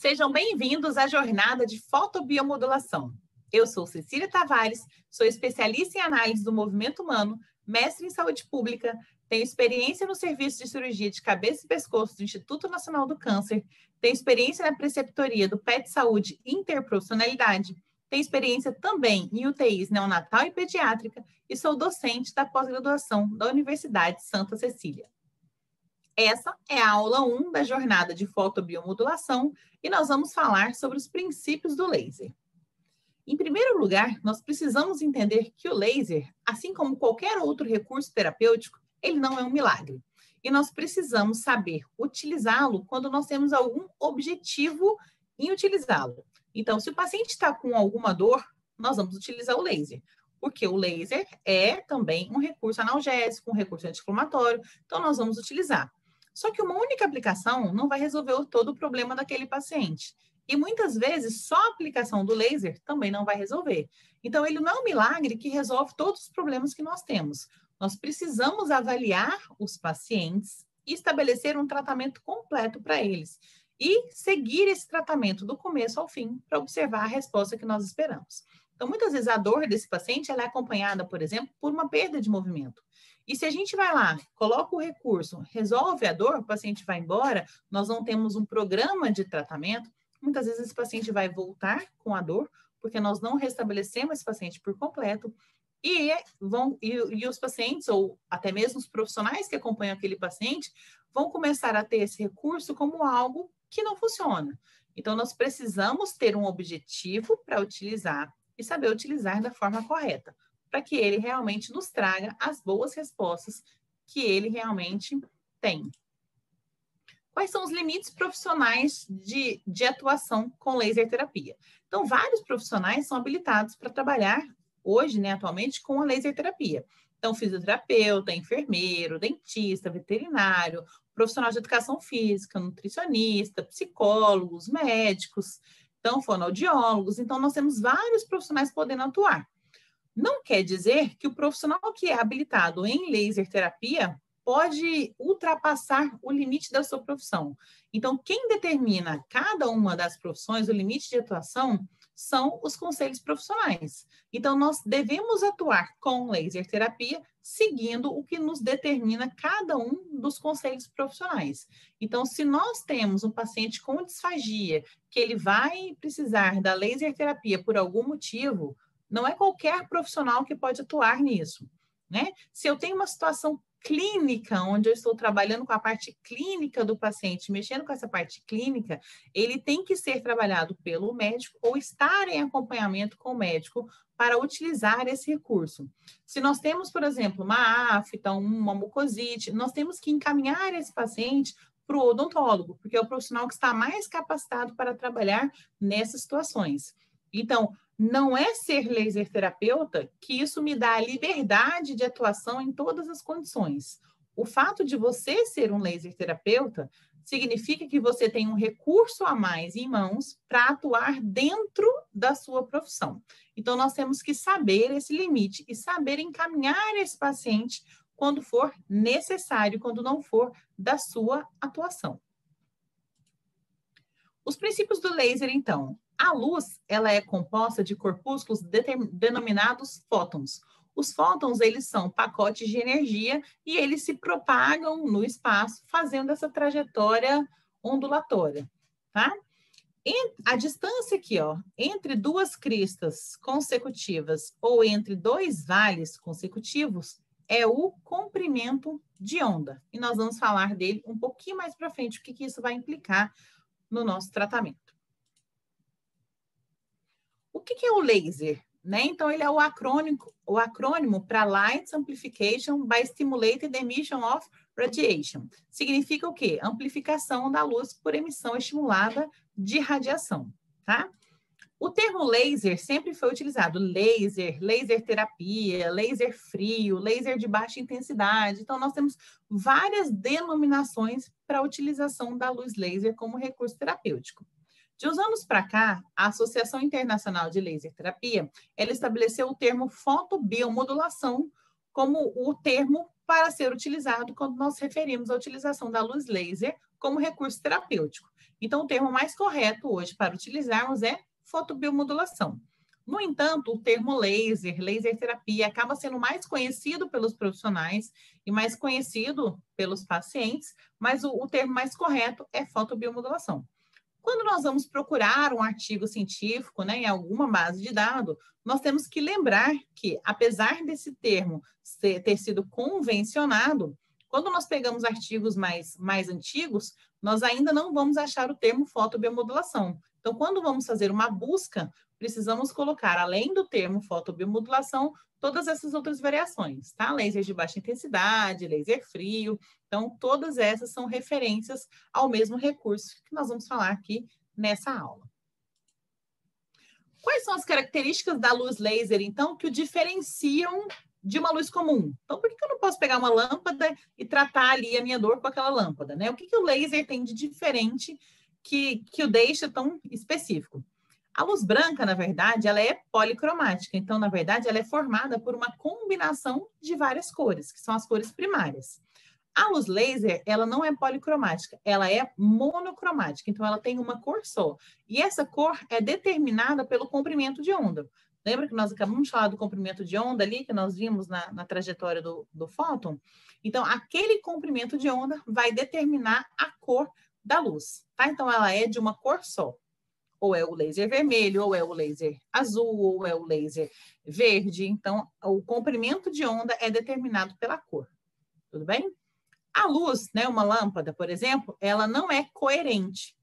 Sejam bem-vindos à jornada de fotobiomodulação. Eu sou Cecília Tavares, sou especialista em análise do movimento humano, mestre em saúde pública, tenho experiência no serviço de cirurgia de cabeça e pescoço do Instituto Nacional do Câncer, tenho experiência na preceptoria do PET Saúde Interprofissionalidade, tenho experiência também em UTIs neonatal e pediátrica e sou docente da pós-graduação da Universidade Santa Cecília. Essa é a aula 1 da jornada de fotobiomodulação e nós vamos falar sobre os princípios do laser. Em primeiro lugar, nós precisamos entender que o laser, assim como qualquer outro recurso terapêutico, ele não é um milagre. E nós precisamos saber utilizá-lo quando nós temos algum objetivo em utilizá-lo. Então, se o paciente está com alguma dor, nós vamos utilizar o laser. Porque o laser é também um recurso analgésico, um recurso anti-inflamatório, então nós vamos utilizar. Só que uma única aplicação não vai resolver todo o problema daquele paciente. E muitas vezes só a aplicação do laser também não vai resolver. Então, ele não é um milagre que resolve todos os problemas que nós temos. Nós precisamos avaliar os pacientes e estabelecer um tratamento completo para eles. E seguir esse tratamento do começo ao fim para observar a resposta que nós esperamos. Então, muitas vezes a dor desse paciente ela é acompanhada, por exemplo, por uma perda de movimento. E se a gente vai lá, coloca o recurso, resolve a dor, o paciente vai embora, nós não temos um programa de tratamento, muitas vezes esse paciente vai voltar com a dor, porque nós não restabelecemos esse paciente por completo, e os pacientes, ou até mesmo os profissionais que acompanham aquele paciente, vão começar a ter esse recurso como algo que não funciona. Então, nós precisamos ter um objetivo para utilizar e saber utilizar da forma correta, para que ele realmente nos traga as boas respostas que ele realmente tem. Quais são os limites profissionais de atuação com laser terapia? Então, vários profissionais são habilitados para trabalhar hoje, né, atualmente, com a laser terapia. Então, fisioterapeuta, enfermeiro, dentista, veterinário, profissional de educação física, nutricionista, psicólogos, médicos, então, fonoaudiólogos. Então, nós temos vários profissionais podendo atuar. Não quer dizer que o profissional que é habilitado em laser terapia pode ultrapassar o limite da sua profissão. Então, quem determina cada uma das profissões, o limite de atuação, são os conselhos profissionais. Então, nós devemos atuar com laser terapia seguindo o que nos determina cada um dos conselhos profissionais. Então, se nós temos um paciente com disfagia, que ele vai precisar da laser terapia por algum motivo, não é qualquer profissional que pode atuar nisso, né? Se eu tenho uma situação clínica, onde eu estou trabalhando com a parte clínica do paciente, mexendo com essa parte clínica, ele tem que ser trabalhado pelo médico ou estar em acompanhamento com o médico para utilizar esse recurso. Se nós temos, por exemplo, uma afta, uma mucosite, nós temos que encaminhar esse paciente para o odontólogo, porque é o profissional que está mais capacitado para trabalhar nessas situações. Então, não é ser laser terapeuta que isso me dá a liberdade de atuação em todas as condições. O fato de você ser um laser terapeuta significa que você tem um recurso a mais em mãos para atuar dentro da sua profissão. Então, nós temos que saber esse limite e saber encaminhar esse paciente quando for necessário, quando não for da sua atuação. Os princípios do laser, então. A luz, ela é composta de corpúsculos denominados fótons. Os fótons, eles são pacotes de energia e eles se propagam no espaço, fazendo essa trajetória ondulatória, tá? A distância aqui, ó, entre duas cristas consecutivas ou entre dois vales consecutivos é o comprimento de onda. E nós vamos falar dele um pouquinho mais para frente, o que isso vai implicar no nosso tratamento. O que é o laser? Né? Então, ele é o acrônimo para Light Amplification by Stimulated Emission of Radiation. Significa o quê? Amplificação da luz por emissão estimulada de radiação, tá? O termo laser sempre foi utilizado. Laser, laser terapia, laser frio, laser de baixa intensidade. Então, nós temos várias denominações para a utilização da luz laser como recurso terapêutico. De uns anos para cá, a Associação Internacional de Laser Terapia, ela estabeleceu o termo fotobiomodulação como o termo para ser utilizado quando nós referimos à utilização da luz laser como recurso terapêutico. Então, o termo mais correto hoje para utilizarmos é fotobiomodulação. No entanto, o termo laser, laser terapia, acaba sendo mais conhecido pelos profissionais e mais conhecido pelos pacientes, mas o termo mais correto é fotobiomodulação. Quando nós vamos procurar um artigo científico, né, em alguma base de dados, nós temos que lembrar que, apesar desse termo ter sido convencionado, quando nós pegamos artigos mais antigos, nós ainda não vamos achar o termo fotobiomodulação. Então, quando vamos fazer uma busca, precisamos colocar, além do termo fotobiomodulação, todas essas outras variações, tá? Laser de baixa intensidade, laser frio. Então, todas essas são referências ao mesmo recurso que nós vamos falar aqui nessa aula. Quais são as características da luz laser, então, que o diferenciam de uma luz comum? Então, por que eu não posso pegar uma lâmpada e tratar ali a minha dor com aquela lâmpada, né? O que o laser tem de diferente que o deixa tão específico? A luz branca, na verdade, ela é policromática. Então, na verdade, ela é formada por uma combinação de várias cores, que são as cores primárias. A luz laser, ela não é policromática, ela é monocromática. Então, ela tem uma cor só. E essa cor é determinada pelo comprimento de onda. Lembra que nós acabamos de falar do comprimento de onda ali, que nós vimos na trajetória do fóton? Então, aquele comprimento de onda vai determinar a cor da luz, tá? Então, ela é de uma cor só. Ou é o laser vermelho, ou é o laser azul, ou é o laser verde. Então, o comprimento de onda é determinado pela cor. Tudo bem? A luz, né, uma lâmpada, por exemplo, ela não é coerente,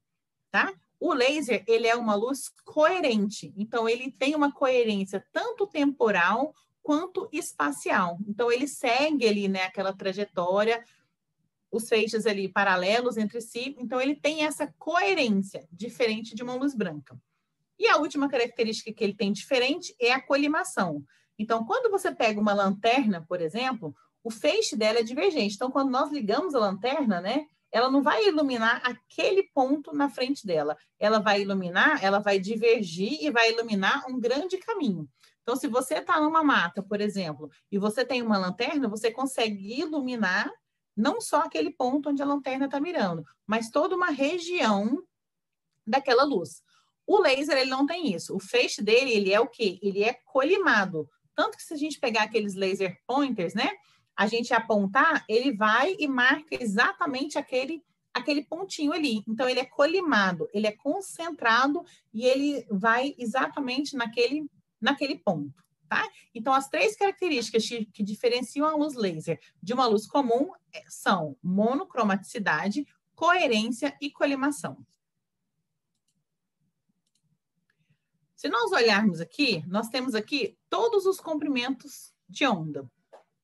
tá? O laser, ele é uma luz coerente. Então, ele tem uma coerência tanto temporal quanto espacial. Então, ele segue ali, né, aquela trajetória, os feixes ali paralelos entre si, então ele tem essa coerência, diferente de uma luz branca. E a última característica que ele tem diferente é a colimação. Então, quando você pega uma lanterna, por exemplo, o feixe dela é divergente. Então, quando nós ligamos a lanterna, né, ela não vai iluminar aquele ponto na frente dela. Ela vai iluminar, ela vai divergir e vai iluminar um grande caminho. Então, se você está numa mata, por exemplo, e você tem uma lanterna, você consegue iluminar não só aquele ponto onde a lanterna está mirando, mas toda uma região daquela luz. O laser, ele não tem isso. O feixe dele, ele é o quê? Ele é colimado. Tanto que se a gente pegar aqueles laser pointers, né? A gente apontar, ele vai e marca exatamente aquele pontinho ali. Então, ele é colimado, ele é concentrado e ele vai exatamente naquele ponto. Tá? Então, as três características que diferenciam a luz laser de uma luz comum são monocromaticidade, coerência e colimação. Se nós olharmos aqui, nós temos aqui todos os comprimentos de onda.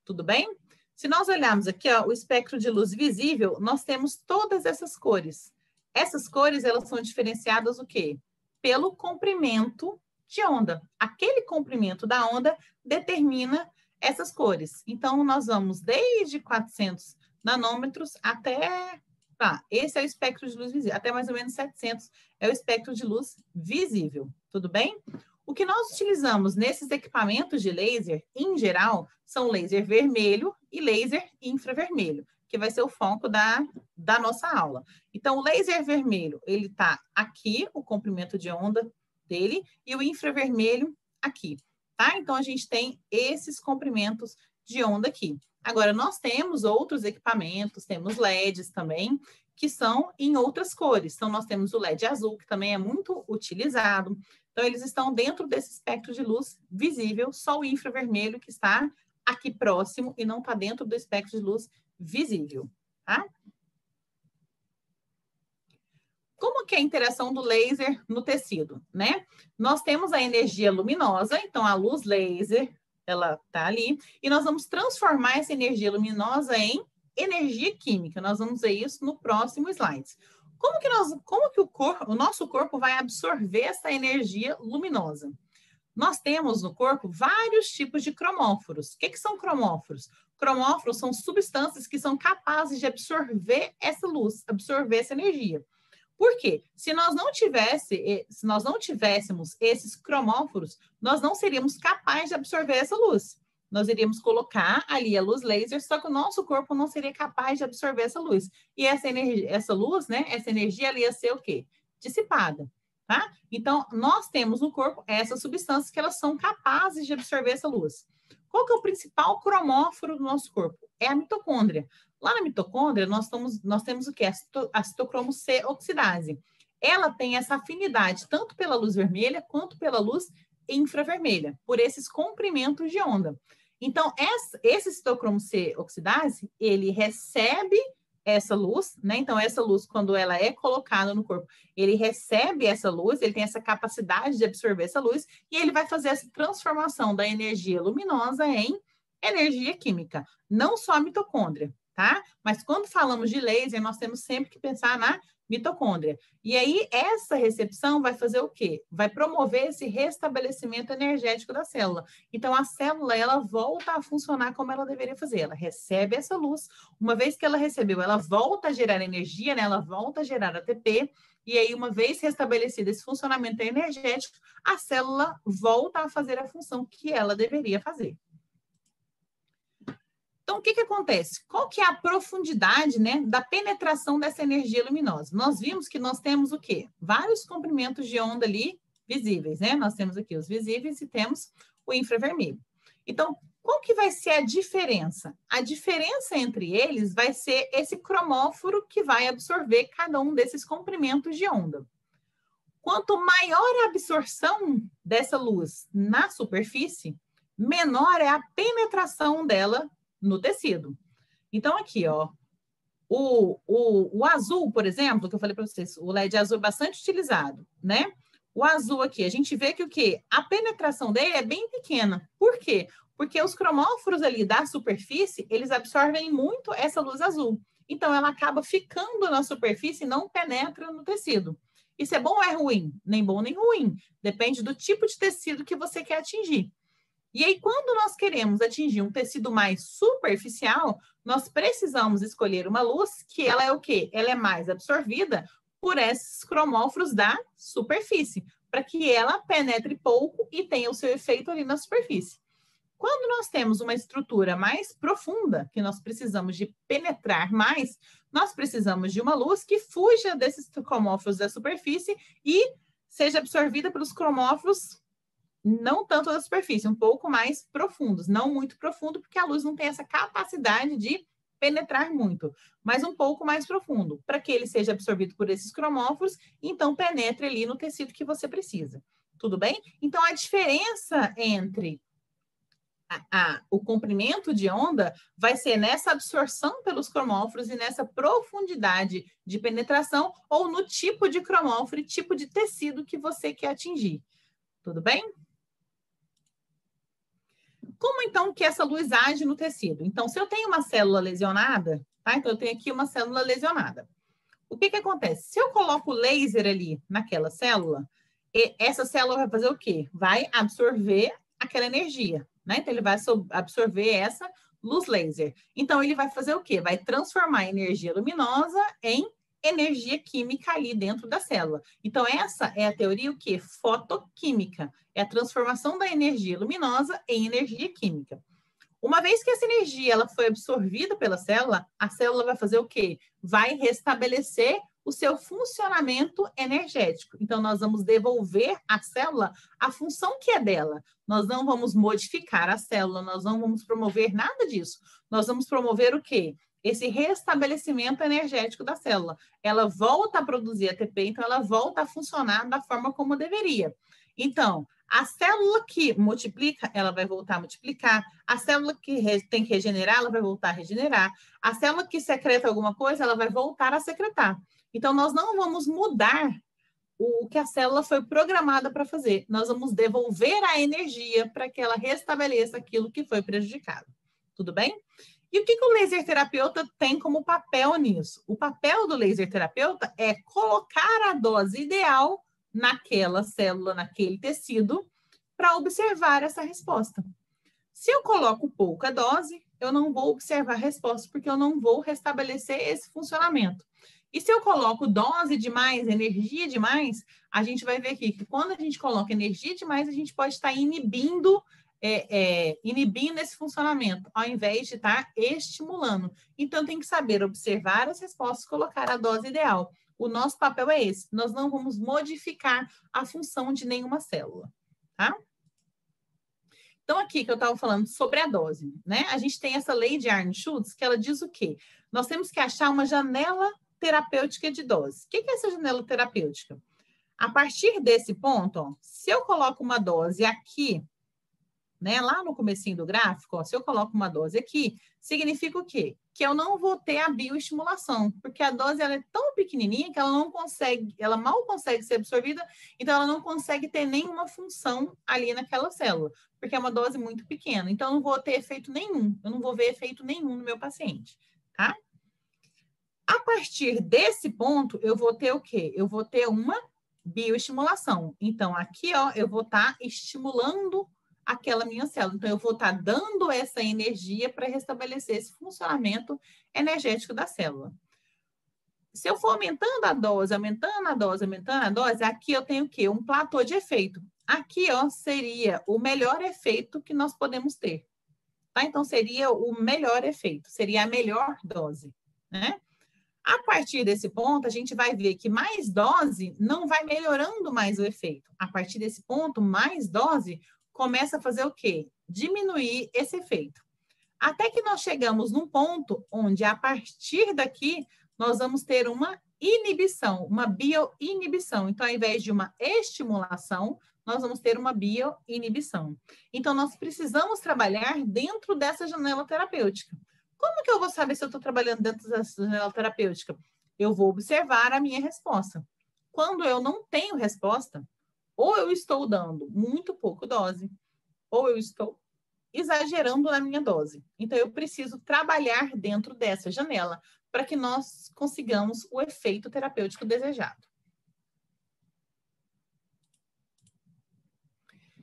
Tudo bem? Se nós olharmos aqui, ó, o espectro de luz visível, nós temos todas essas cores. Essas cores, elas são diferenciadas o quê? Pelo comprimento de onda. Aquele comprimento da onda determina essas cores. Então, nós vamos desde 400 nanômetros até... Tá, esse é o espectro de luz visível. Até mais ou menos 700 é o espectro de luz visível. Tudo bem? O que nós utilizamos nesses equipamentos de laser, em geral, são laser vermelho e laser infravermelho, que vai ser o foco da nossa aula. Então, o laser vermelho, ele está aqui, o comprimento de onda dele, e o infravermelho aqui, tá? Então, a gente tem esses comprimentos de onda aqui. Agora, nós temos outros equipamentos, temos LEDs também, que são em outras cores. Então, nós temos o LED azul, que também é muito utilizado. Então, eles estão dentro desse espectro de luz visível, só o infravermelho que está aqui próximo e não está dentro do espectro de luz visível, tá? Como que é a interação do laser no tecido, né? Nós temos a energia luminosa, então a luz laser, ela tá ali, e nós vamos transformar essa energia luminosa em energia química. Nós vamos ver isso no próximo slide. Como que o nosso corpo vai absorver essa energia luminosa? Nós temos no corpo vários tipos de cromóforos. O que são cromóforos? Cromóforos são substâncias que são capazes de absorver essa luz, absorver essa energia. Por quê? Se nós não tivéssemos esses cromóforos, nós não seríamos capazes de absorver essa luz. Nós iríamos colocar ali a luz laser, só que o nosso corpo não seria capaz de absorver essa luz. E essa energia, essa luz, né? Essa energia ali ia ser o quê? Dissipada, tá? Então, nós temos no corpo essas substâncias que elas são capazes de absorver essa luz. Qual que é o principal cromóforo do nosso corpo? É a mitocôndria. Lá na mitocôndria, nós temos o quê? A citocromo C oxidase. Ela tem essa afinidade tanto pela luz vermelha quanto pela luz infravermelha, por esses comprimentos de onda. Então, esse citocromo C oxidase, ele recebe essa luz, né? Então, essa luz, quando ela é colocada no corpo, ele recebe essa luz, ele tem essa capacidade de absorver essa luz, e ele vai fazer essa transformação da energia luminosa em energia química. Não só a mitocôndria, tá? Mas quando falamos de laser, nós temos sempre que pensar na mitocôndria. E aí, essa recepção vai fazer o quê? Vai promover esse restabelecimento energético da célula. Então, a célula, ela volta a funcionar como ela deveria fazer. Ela recebe essa luz. Uma vez que ela recebeu, ela volta a gerar energia, né? Ela volta a gerar ATP. E aí, uma vez restabelecido esse funcionamento energético, a célula volta a fazer a função que ela deveria fazer. Então, o que acontece? Qual que é a profundidade, né, da penetração dessa energia luminosa? Nós vimos que nós temos o quê? Vários comprimentos de onda ali visíveis, né? Nós temos aqui os visíveis e temos o infravermelho. Então, qual que vai ser a diferença? A diferença entre eles vai ser esse cromóforo que vai absorver cada um desses comprimentos de onda. Quanto maior a absorção dessa luz na superfície, menor é a penetração dela no tecido. Então, aqui, ó, o azul, por exemplo, que eu falei para vocês, o LED azul é bastante utilizado, né? O azul aqui, a gente vê que o quê? A penetração dele é bem pequena. Por quê? Porque os cromóforos ali da superfície, eles absorvem muito essa luz azul. Então, ela acaba ficando na superfície e não penetra no tecido. Isso é bom ou é ruim? Nem bom nem ruim. Depende do tipo de tecido que você quer atingir. E aí, quando nós queremos atingir um tecido mais superficial, nós precisamos escolher uma luz que ela é o quê? Ela é mais absorvida por esses cromóforos da superfície, para que ela penetre pouco e tenha o seu efeito ali na superfície. Quando nós temos uma estrutura mais profunda, que nós precisamos de penetrar mais, nós precisamos de uma luz que fuja desses cromóforos da superfície e seja absorvida pelos cromóforos não tanto da superfície, um pouco mais profundos, não muito profundo, porque a luz não tem essa capacidade de penetrar muito, mas um pouco mais profundo, para que ele seja absorvido por esses cromóforos e então penetre ali no tecido que você precisa. Tudo bem? Então, a diferença entre o comprimento de onda vai ser nessa absorção pelos cromóforos e nessa profundidade de penetração ou no tipo de cromóforo e tipo de tecido que você quer atingir. Tudo bem? Como, então, que essa luz age no tecido? Então, se eu tenho uma célula lesionada, tá? Então, eu tenho aqui uma célula lesionada. O que acontece? Se eu coloco laser ali naquela célula, essa célula vai fazer o quê? Vai absorver aquela energia, né? Então, ele vai absorver essa luz laser. Então, ele vai fazer o quê? Vai transformar a energia luminosa em energia química ali dentro da célula. Então, essa é a teoria o quê? Fotoquímica. É a transformação da energia luminosa em energia química. Uma vez que essa energia ela foi absorvida pela célula, a célula vai fazer o quê? Vai restabelecer o seu funcionamento energético. Então, nós vamos devolver à célula a função que é dela. Nós não vamos modificar a célula, nós não vamos promover nada disso. Nós vamos promover o quê? Esse restabelecimento energético da célula. Ela volta a produzir ATP, então ela volta a funcionar da forma como deveria. Então, a célula que multiplica, ela vai voltar a multiplicar. A célula que tem que regenerar, ela vai voltar a regenerar. A célula que secreta alguma coisa, ela vai voltar a secretar. Então, nós não vamos mudar o que a célula foi programada para fazer. Nós vamos devolver a energia para que ela restabeleça aquilo que foi prejudicado. Tudo bem? E o que o laser terapeuta tem como papel nisso? O papel do laser terapeuta é colocar a dose ideal naquela célula, naquele tecido, para observar essa resposta. Se eu coloco pouca dose, eu não vou observar a resposta, porque eu não vou restabelecer esse funcionamento. E se eu coloco dose demais, energia demais, a gente vai ver aqui que quando a gente coloca energia demais, a gente pode estar inibindo inibindo esse funcionamento, ao invés de estar estimulando. Então, tem que saber observar as respostas e colocar a dose ideal. O nosso papel é esse. Nós não vamos modificar a função de nenhuma célula, tá? Então, aqui que eu estava falando sobre a dose, né? A gente tem essa lei de Arne-Schultz, que ela diz o quê? Nós temos que achar uma janela terapêutica de dose. O que é essa janela terapêutica? A partir desse ponto, ó, se eu coloco uma dose aqui, né, lá no comecinho do gráfico, ó, se eu coloco uma dose aqui, significa o quê? Que eu não vou ter a bioestimulação, porque a dose ela é tão pequenininha que ela não consegue, ela mal consegue ser absorvida, então ela não consegue ter nenhuma função ali naquela célula, porque é uma dose muito pequena. Então, eu não vou ter efeito nenhum, eu não vou ver efeito nenhum no meu paciente, tá? A partir desse ponto, eu vou ter o quê? Eu vou ter uma bioestimulação. Então, aqui, ó, eu vou estar estimulando aquela minha célula. Então, eu vou estar dando essa energia para restabelecer esse funcionamento energético da célula. Se eu for aumentando a dose, aumentando a dose, aumentando a dose, aqui eu tenho o quê? Um platô de efeito. Aqui, ó, seria o melhor efeito que nós podemos ter. Tá? Então, seria o melhor efeito, seria a melhor dose, né? A partir desse ponto, a gente vai ver que mais dose não vai melhorando mais o efeito. A partir desse ponto, mais dose começa a fazer o quê? Diminuir esse efeito. Até que nós chegamos num ponto onde, a partir daqui, nós vamos ter uma inibição, uma bioinibição. Então, ao invés de uma estimulação, nós vamos ter uma bioinibição. Então, nós precisamos trabalhar dentro dessa janela terapêutica. Como que eu vou saber se eu estou trabalhando dentro dessa janela terapêutica? Eu vou observar a minha resposta. Quando eu não tenho resposta, ou eu estou dando muito pouco dose, ou eu estou exagerando na minha dose. Então, eu preciso trabalhar dentro dessa janela para que nós consigamos o efeito terapêutico desejado.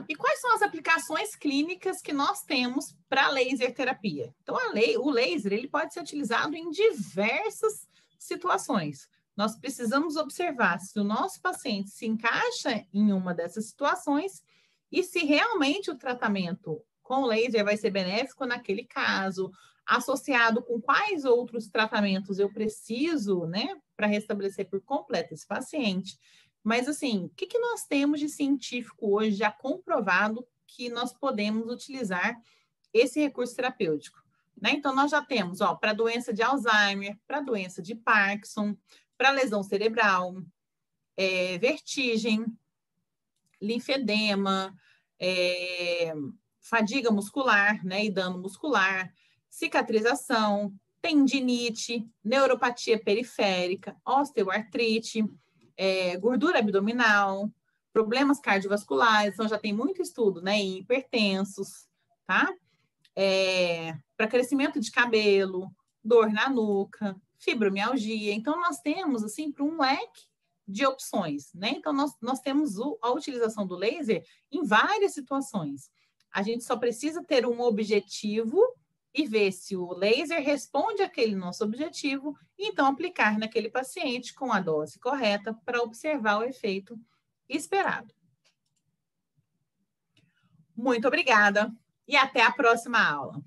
E quais são as aplicações clínicas que nós temos para laser terapia? Então, o laser ele pode ser utilizado em diversas situações. Nós precisamos observar se o nosso paciente se encaixa em uma dessas situações e se realmente o tratamento com laser vai ser benéfico naquele caso, associado com quais outros tratamentos eu preciso, né, para restabelecer por completo esse paciente. Mas, assim, o que nós temos de científico hoje já comprovado que nós podemos utilizar esse recurso terapêutico? Né? Então, nós já temos, ó, para doença de Alzheimer, para doença de Parkinson, para lesão cerebral, vertigem, linfedema, fadiga muscular, né, e dano muscular, cicatrização, tendinite, neuropatia periférica, osteoartrite, gordura abdominal, problemas cardiovasculares, então já tem muito estudo, né, em hipertensos, tá? Para crescimento de cabelo, dor na nuca, fibromialgia. Então, nós temos, assim, para um leque de opções, né? Então, nós temos a utilização do laser em várias situações. A gente só precisa ter um objetivo e ver se o laser responde àquele nosso objetivo e então aplicar naquele paciente com a dose correta para observar o efeito esperado. Muito obrigada e até a próxima aula.